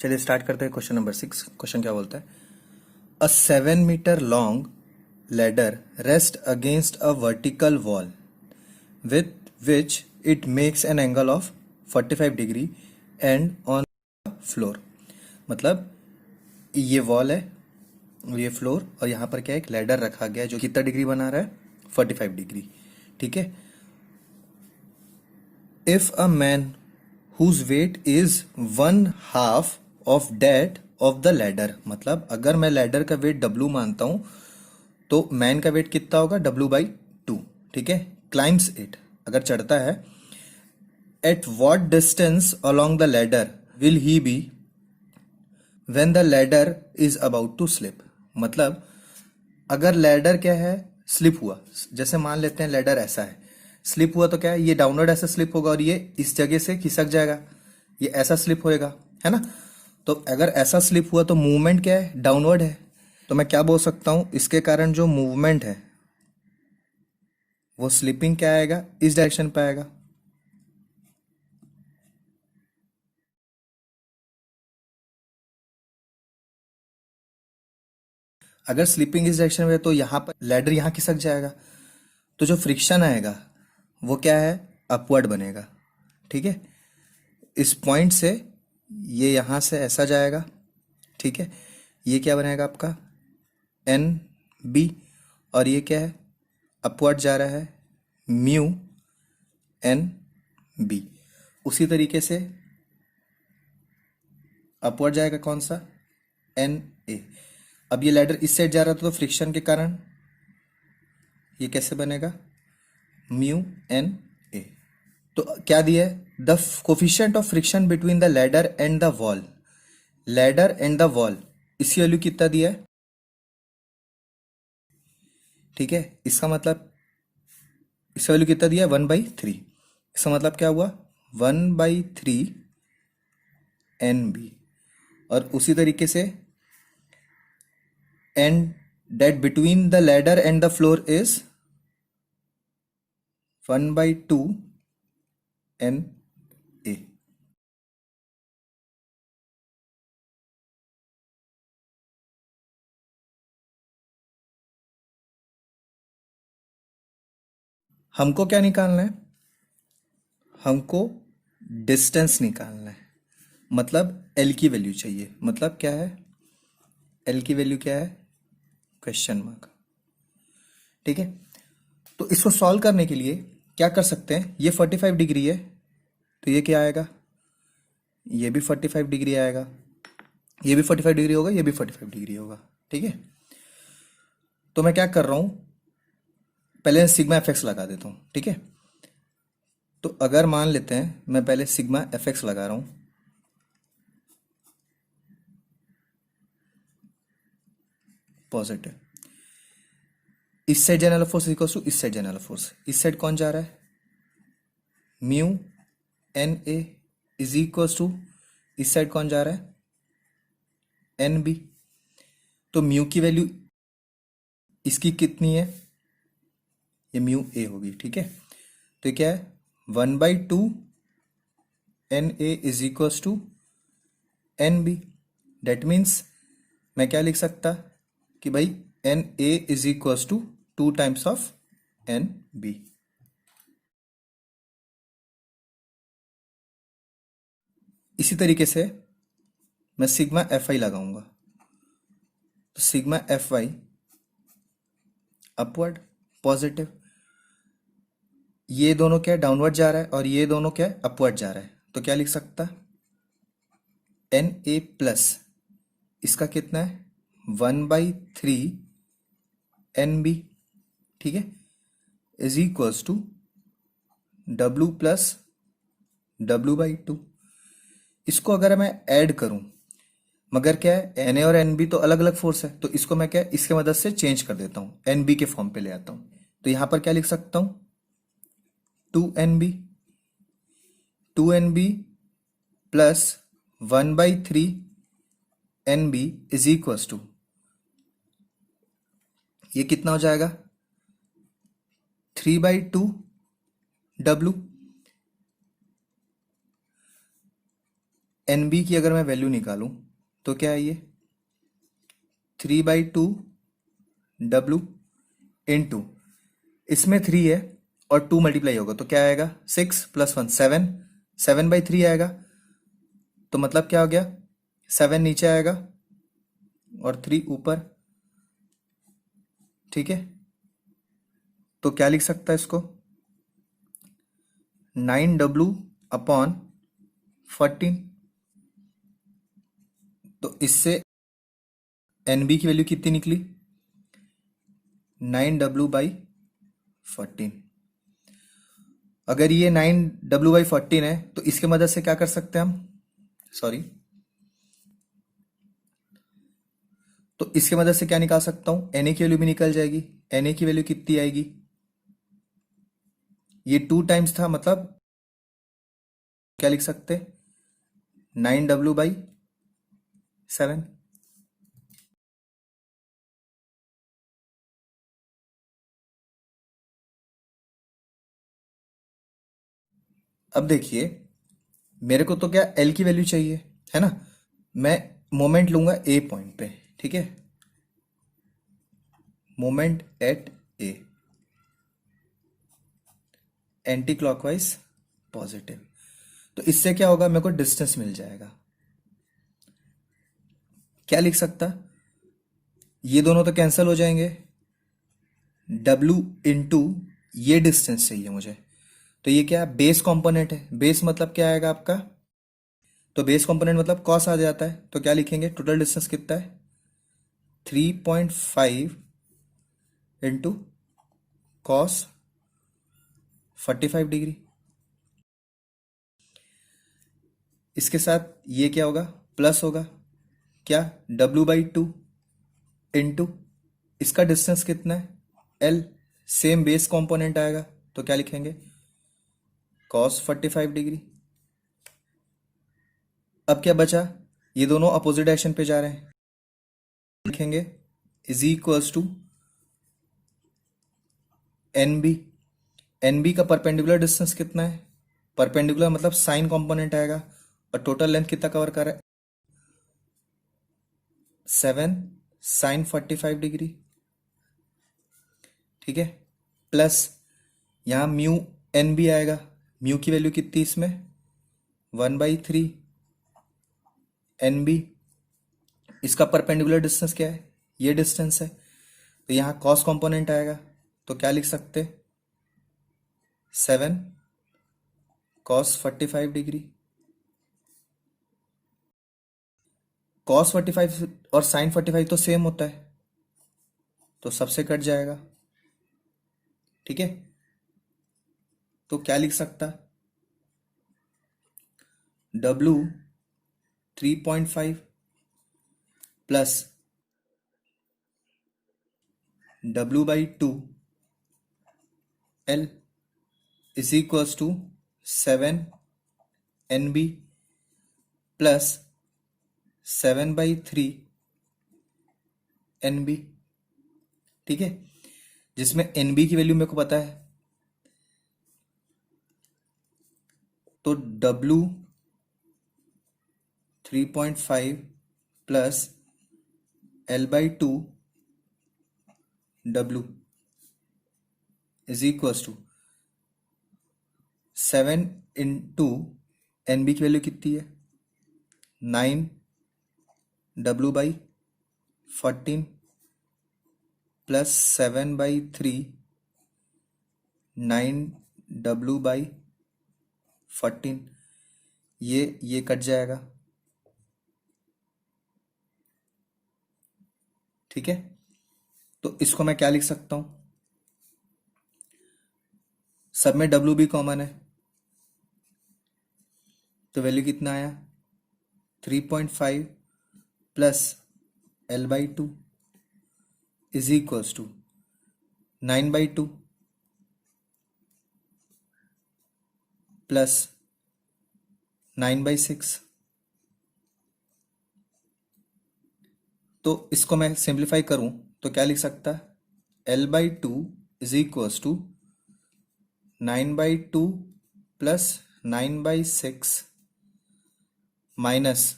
चलिए स्टार्ट करते हैं क्वेश्चन नंबर 6। क्वेश्चन क्या बोलता है? A 7 metre long ladder rest against a vertical wall with which it makes an angle of 45 degree and on floor. मतलब ये वॉल है और ये फ्लोर, और यहाँ पर क्या है, एक लैडर रखा गया है जो कितना डिग्री बना रहा है, 45 डिग्री। ठीक है। If a man whose weight is 1/2 of that of the ladder, मतलब अगर मैं लैडर का वेट W मानता हूं तो मैन का वेट कितना होगा, W/2। ठीक है। क्लाइम्स इट, अगर चढ़ता है, at what distance along the ladder will he be when the ladder is about to slip. मतलब अगर लैडर क्या है, स्लिप हुआ, जैसे मान लेते हैं लैडर ऐसा है, स्लिप हुआ तो क्या है, ये डाउनवर्ड ऐसा स्लिप होगा और ये इस जगह से खिसक जाएगा, ये ऐसा स्लिप होएगा, है ना। तो अगर ऐसा स्लिप हुआ तो मूवमेंट क्या है, डाउनवर्ड है। तो मैं क्या बोल सकता हूं, इसके कारण जो मूवमेंट है वो स्लिपिंग क्या आएगा, इस डायरेक्शन पे आएगा। अगर स्लिपिंग इस डायरेक्शन में है तो यहाँ पर लैडर यहाँ खिसक जाएगा, तो जो फ्रिक्शन आएगा वो क्या है, अपवर्ड बनेगा। ठीक है। इस पॉइंट से ये यहाँ से ऐसा जाएगा। ठीक है। ये क्या बनेगा आपका NB, और ये क्या है, अपवर्ड जा रहा है, μNB। उसी तरीके से अपवर्ड जाएगा कौन सा, NA। अब ये लैडर इस साइड जा रहा था तो फ्रिक्शन के कारण ये कैसे बनेगा, μNA। तो क्या दिया है, the coefficient of friction between the ladder and the wall, ladder and the wall, इसकी वैल्यू कितना दिया है। ठीक है। इसका वैल्यू कितना दिया है, 1/3। इसका मतलब क्या हुआ, 1/3 NB। और उसी तरीके से and that between the ladder and the floor is 1/2 NA। हमको क्या निकालना है, हमको डिस्टेंस निकालना है। मतलब L की वैल्यू चाहिए। मतलब क्या है, L की वैल्यू क्या है, क्वेश्चन मार्क। ठीक है। तो इसको सॉल्व करने के लिए क्या कर सकते हैं, ये 45 डिग्री है तो ये क्या आएगा, ये भी 45 डिग्री आएगा, ये भी 45 डिग्री होगा, ये भी 45 डिग्री होगा। ठीक है। तो मैं क्या कर रहा हूं, पहले सिग्मा FX लगा देता हूं। ठीक है। तो अगर मान लेते हैं मैं पहले सिग्मा FX लगा रहा हूं, पॉजिटिव, इस side general force equal to इस साइड जनरल फोर्स, इस साइड कौन जा रहा है, μNA इज इक्वल टू इस साइड कौन जा रहा है, NB। तो म्यू की वैल्यू इसकी कितनी है, ये μA होगी। ठीक है। तो ये क्या है, 1/2 NA is equal to NB। That means मैं क्या लिख सकता कि भाई NA is equal to 2 times of NB। इसी तरीके से मैं सिग्मा FI लगाऊंगा, तो सिग्मा FI अपवर्ड, पॉजिटिव, ये दोनों क्या डाउनवर्ड जा रहा है और ये दोनों क्या अपवर्ड जा रहा है, तो क्या लिख सकता, NA प्लस इसका कितना है, 1/3 NB। ठीक है। Is equals to W plus W/2। इसको अगर मैं ऐड करूं, मगर क्या है, NA और NB तो अलग अलग फोर्स है, तो इसको मैं क्या, इसके मदद से चेंज कर देता हूं, NB के फॉर्म पे ले आता हूं। तो यहां पर क्या लिख सकता हूं, 2NB, 2NB plus 1/3 NB is equals to, ये कितना हो जाएगा, 3/2 W। एन बी की अगर मैं वैल्यू निकालूं तो क्या है ये 3/2 W इसमें 3 है और 2 मल्टीप्लाई होगा तो क्या आएगा 6 + 1 7 7/3 आएगा। तो मतलब क्या हो गया 7 नीचे आएगा और 3 ऊपर। ठीक है, तो क्या लिख सकता है इसको 9W/14। तो इससे एन बी की वैल्यू कितनी निकली 9W/14। अगर ये 9W/14 है तो इसके मदद से क्या कर सकते हैं हम, सॉरी, तो इसके मदद से क्या निकाल सकता हूं एन ए की वैल्यू भी निकल जाएगी। एन ए की वैल्यू कितनी आएगी, ये 2 टाइम्स था मतलब क्या लिख सकते 9W/7। अब देखिए मेरे को तो क्या एल की वैल्यू चाहिए है ना। मैं मोमेंट लूंगा ए पॉइंट पे, ठीक है, moment at A, anti clockwise positive. तो इससे क्या होगा मेरे को डिस्टेंस मिल जाएगा। क्या लिख सकता, ये दोनों तो कैंसिल हो जाएंगे, W इंटू ये डिस्टेंस चाहिए मुझे। तो ये क्या बेस कंपोनेंट है, बेस मतलब क्या आएगा आपका, तो बेस कंपोनेंट मतलब कॉस आ जाता है। तो क्या लिखेंगे टोटल डिस्टेंस कितना है 3.5 इंटू कॉस 45 डिग्री। इसके साथ ये क्या होगा प्लस होगा, क्या W/2 इंटू इसका डिस्टेंस कितना है L, सेम बेस कंपोनेंट आएगा तो क्या लिखेंगे कॉस 45 डिग्री। अब क्या बचा, ये दोनों अपोजिट डायरेक्शन पे जा रहे हैं, लिखेंगे is equals to N B. N B का परपेंडिकुलर डिस्टेंस कितना है, परपेंडिकुलर मतलब साइन कंपोनेंट आएगा और टोटल लेंथ कितना कवर कर रहा है 7 साइन 45 डिग्री। ठीक है, प्लस यहाँ म्यू एन बी आएगा, म्यू की वैल्यू कितनी इसमें 1/3 एन बी। इसका परपेंडिकुलर डिस्टेंस क्या है ये डिस्टेंस है, तो यहाँ कॉस कंपोनेंट आएगा तो क्या लिख सकते 7 कॉस 45 डिग्री। कॉस 45 और साइन 45 तो सेम होता है तो सबसे कट जाएगा। ठीक है, तो क्या लिख सकता W 3.5 plus W/2 L is equals to 7 NB plus 7/3 NB। ठीक है, जिसमें NB की वैल्यू मेरे को पता है तो W 3.5 plus L/2 W is equals to 7 into NB की वैल्यू कितनी है 9 W/14 प्लस 7/3 9 W/14। ये कट जाएगा। ठीक है, तो इसको मैं क्या लिख सकता हूं, सब में W भी कॉमन है तो वैल्यू कितना आया 3.5 plus L/2 is equals to 9/2 plus 9/6। तो इसको मैं सिंप्लीफाई करूं तो क्या लिख सकता L/2 is equals to 9/2 plus 9/6 minus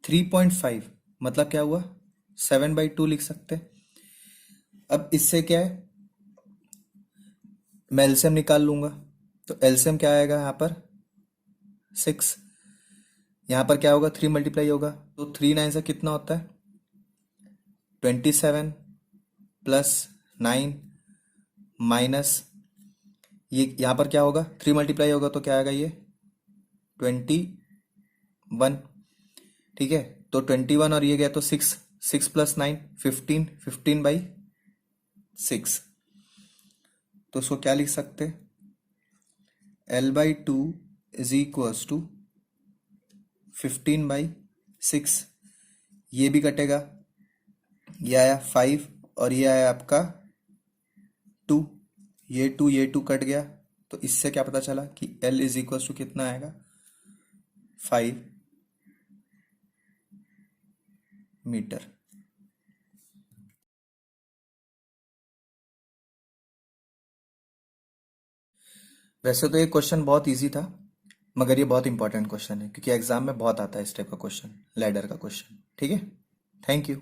3.5 मतलब क्या हुआ, 7/2 लिख सकते हैं। अब इससे क्या है, मैं एलसीएम निकाल लूंगा। तो एलसीएम क्या आएगा यहाँ पर, 6। यहाँ पर क्या होगा, 3 मल्टीप्लाई होगा, तो 3 9 से कितना होता है, 27 प्लस 9 माइनस, ये यहाँ पर क्या होगा, 3 मल्टीप्लाई होगा तो क्या आएगा ये, 21। ठीक है, तो 21 और ये गया तो 6, 6 प्लस 9 15, 15/6। तो उसको क्या लिख सकते हैं, L/2 इज इक्वल्स टू 15/6। ये भी कटेगा, ये आया 5 और ये आया आपका 2, ये टू कट गया। तो इससे क्या पता चला कि L इज इक्वल्स टू कितना आएगा, 5 मीटर। वैसे तो ये क्वेश्चन बहुत इजी था, मगर ये बहुत इंपॉर्टेंट क्वेश्चन है क्योंकि एग्जाम में बहुत आता है इस टाइप का क्वेश्चन, लैडर का क्वेश्चन। ठीक है, थैंक यू।